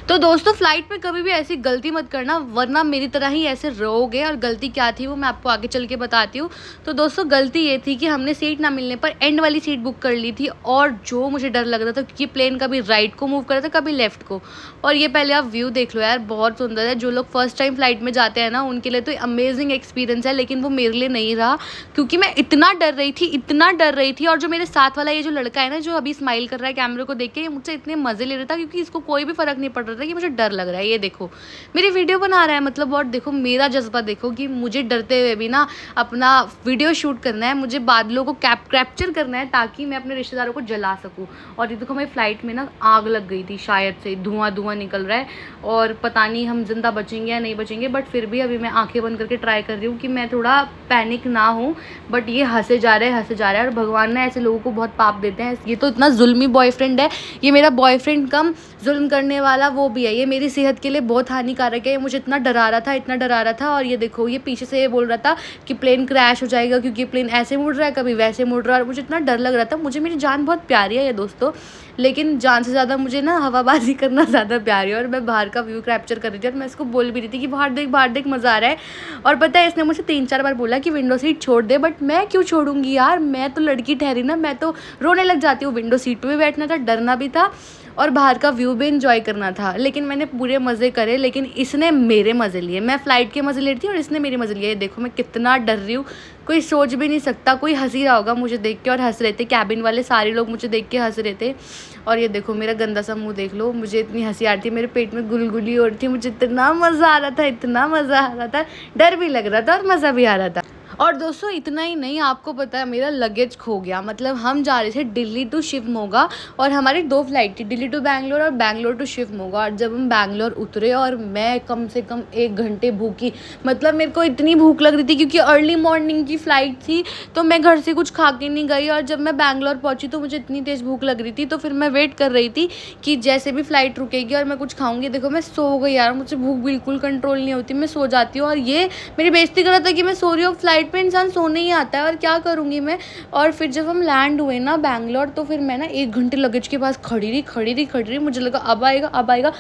तो दोस्तों फ्लाइट में कभी भी ऐसी गलती मत करना, वरना मेरी तरह ही ऐसे रोओगे। और गलती क्या थी वो मैं आपको आगे चल के बताती हूँ। तो दोस्तों गलती ये थी कि हमने सीट ना मिलने पर एंड वाली सीट बुक कर ली थी, और जो मुझे डर लग रहा था क्योंकि प्लेन कभी राइट को मूव कर रहा था कभी लेफ्ट को। और ये पहले आप व्यू देख लो यार, बहुत सुंदर है। जो लोग फर्स्ट टाइम फ्लाइट में जाते हैं ना उनके लिए तो अमेजिंग एक्सपीरियंस है, लेकिन वो मेरे लिए नहीं रहा क्योंकि मैं इतना डर रही थी। और जो मेरे साथ वाला ये जो लड़का है ना जो अभी स्माइल कर रहा है कैमरे को देख के, ये मुझसे इतने मजे ले रहा था क्योंकि इसको कोई भी फर्क नहीं पड़ रहा था कि मुझे डर लग रहा है। ये देखो मेरी वीडियो बना रहा है मतलब, और देखो मेरा जज्बा देखो कि मुझे डरते हुए भी ना अपना वीडियो शूट करना है, मुझे बादलों को कैप्चर करना है ताकि मैं अपने रिश्तेदारों को जला सकूं। और ये देखो मेरी फ्लाइट में ना आग लग गई थी, शायद से धुआं निकल रहा है और पता नहीं हम जिंदा बचेंगे या नहीं बचेंगे। बट फिर भी अभी मैं आंखें बंद करके ट्राई कर रही हूँ कि मैं थोड़ा पैनिक ना हूँ। बट ये हंसे जा रहे हैं और भगवान ने ऐसे लोगों को बहुत पाप देते हैं। ये तो इतना जुल्मी बॉयफ्रेंड है, ये मेरा बॉयफ्रेंड कम जुल्म करने वाला वो भी है। ये मेरी सेहत के लिए बहुत हानिकारक है, ये मुझे इतना डरा रहा था। और ये देखो ये पीछे से ये बोल रहा था कि प्लेन क्रैश हो जाएगा क्योंकि प्लेन ऐसे मुड़ रहा है कभी वैसे मुड़ रहा है, और मुझे इतना डर लग रहा था। मुझे मेरी जान बहुत प्यारी है ये दोस्तों, लेकिन जान से ज़्यादा मुझे ना हवाबाजी करना ज़्यादा प्यारी है। और मैं बाहर का व्यू कैप्चर कर रही थी और मैं इसको बोल भी रही थी कि बाहर देख मज़ा आ रहा है। और पता है इसने मुझे 3-4 बार बोला कि विंडो सीट छोड़ दे, बट मैं क्यों छोड़ूंगी यार, मैं तो लड़की ठहरी ना, मैं तो रोने लग जाती हूँ। विंडो सीट पे भी बैठना था, डरना भी था और बाहर का व्यू भी एंजॉय करना था, लेकिन मैंने पूरे मज़े करे। लेकिन इसने मेरे मज़े लिए, मैं फ़्लाइट के मज़े ले रही थी और इसने मेरे मज़े लिए। ये देखो मैं कितना डर रही हूँ, कोई सोच भी नहीं सकता। कोई हंसी रहा होगा मुझे देख के, और हंस रहे थे कैबिन वाले सारे लोग मुझे देख के हंस रहे थे। और ये देखो मेरा गंदा सा मुंह देख लो, मुझे इतनी हंसी आ रही थी, मेरे पेट में गुलगुली हो रही थी, मुझे इतना मज़ा आ रहा था, डर भी लग रहा था और मज़ा भी आ रहा था। और दोस्तों इतना ही नहीं, आपको पता है मेरा लगेज खो गया। मतलब हम जा रहे थे दिल्ली टू शिवमोगा और हमारी 2 फ्लाइट थी, दिल्ली टू बैंगलोर और बैंगलोर टू शिवमोगा। और जब हम बैंगलोर उतरे और मैं कम से कम 1 घंटे भूखी, मतलब मेरे को इतनी भूख लग रही थी क्योंकि अर्ली मॉर्निंग की फ़्लाइट थी, तो मैं घर से कुछ खा के नहीं गई। और जब मैं बैंगलोर पहुंची तो मुझे इतनी तेज़ भूख लग रही थी, तो फिर मैं वेट कर रही थी कि जैसे भी फ़्लाइट रुकेगी और मैं कुछ खाऊंगी। देखो मैं सो गई यार, मुझे भूख बिल्कुल कंट्रोल नहीं होती, मैं सो जाती हूँ। और ये मेरी बेइज्जती कर रहा था कि मैं सो रही हूँ, फ्लाइट पर इंसान सोने आता है और क्या करूँगी मैं। और फिर जब हम लैंड हुए ना बैंगलोर, तो फिर मैं ना 1 घंटे लगेज के पास खड़ी रही। मुझे लगा अब आएगा।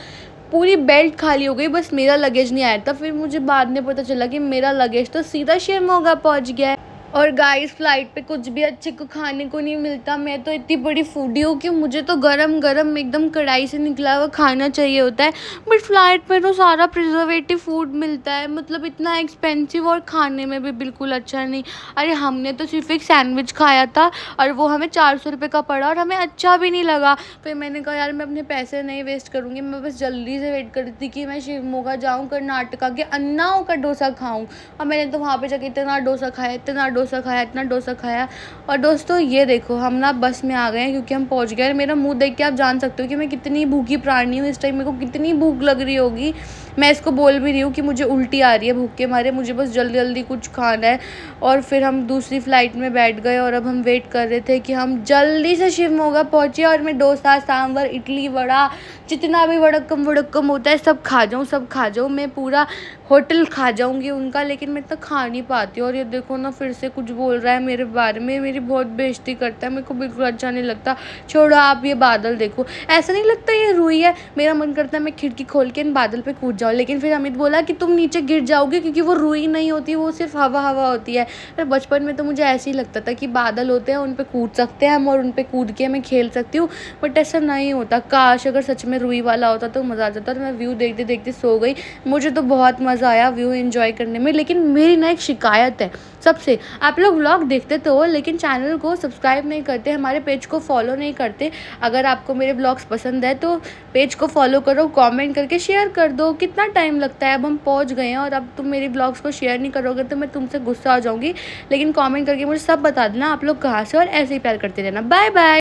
पूरी बेल्ट खाली हो गई, बस मेरा लगेज नहीं आया था। फिर मुझे बाद में पता चला कि मेरा लगेज तो सीधा शिवमोगा पहुंच गया है। और गाइस फ्लाइट पे कुछ भी अच्छे को खाने को नहीं मिलता। मैं तो इतनी बड़ी फूडी हूँ कि मुझे तो गरम एकदम कढ़ाई से निकला हुआ खाना चाहिए होता है, बट फ्लाइट पे तो सारा प्रिजर्वेटिव फूड मिलता है, मतलब इतना एक्सपेंसिव और खाने में भी बिल्कुल अच्छा नहीं। अरे हमने तो सिर्फ एक सैंडविच खाया था और वो हमें 400 रुपये का पड़ा और हमें अच्छा भी नहीं लगा। फिर मैंने कहा यार मैं अपने पैसे नहीं वेस्ट करूँगी, मैं बस जल्दी से वेट कर रही थी कि मैं शिवमोगा जाऊँ, कर्नाटका के अन्नाओं का डोसा खाऊँ। और मैंने तो वहाँ पर जाके इतना डोसा खाया। और दोस्तों ये देखो हम ना बस में आ गए हैं क्योंकि हम पहुंच गए। मेरा मुंह देख के आप जान सकते हो कि मैं कितनी भूखी प्राणी हूँ। इस टाइम मेरे को कितनी भूख लग रही होगी। मैं इसको बोल भी रही हूँ कि मुझे उल्टी आ रही है भूख के मारे, मुझे बस जल्दी कुछ खाना है। और फिर हम दूसरी फ्लाइट में बैठ गए और अब हम वेट कर रहे थे कि हम जल्दी से शिवमोगा पहुँचे और मैं डोसा, सांभर, इडली, वड़ा, जितना भी वड़क्कम होता है सब खा जाऊँ। मैं पूरा होटल खा जाऊँगी उनका, लेकिन मैं इतना खा नहीं पाती। और ये देखो ना फिर से कुछ बोल रहा है मेरे बारे में, मेरी बहुत बेइज्जती करता है, मेरे को बिल्कुल अच्छा नहीं लगता। छोड़ो आप, ये बादल देखो, ऐसा नहीं लगता ये रुई है। मेरा मन करता है मैं खिड़की खोल के इन बादल पे कूद जाऊँ, लेकिन फिर अमित बोला कि तुम नीचे गिर जाओगे क्योंकि वो रुई नहीं होती, वो सिर्फ हवा होती है। पर बचपन में तो मुझे ऐसे ही लगता था कि बादल होते हैं, उन पर कूद सकते हैं हम और उन पर कूद के मैं खेल सकती हूँ, बट ऐसा नहीं होता। काश अगर सच में रुई वाला होता तो मज़ा आ जाता। और मैं व्यू देखते सो गई। मुझे तो बहुत मज़ा आया व्यू एंजॉय करने में, लेकिन मेरी ना एक शिकायत है सबसे, आप लोग व्लॉग देखते तो हो लेकिन चैनल को सब्सक्राइब नहीं करते, हमारे पेज को फॉलो नहीं करते। अगर आपको मेरे ब्लॉग्स पसंद है तो पेज को फॉलो करो, कमेंट करके शेयर कर दो। कितना टाइम लगता है, अब हम पहुंच गए हैं और अब तुम मेरी ब्लॉग्स को शेयर नहीं करोगे तो मैं तुमसे गुस्सा आ जाऊंगी। लेकिन कमेंट करके मुझे सब बता देना आप लोग कहाँ से, और ऐसे ही प्यार करते रहना। Bye bye.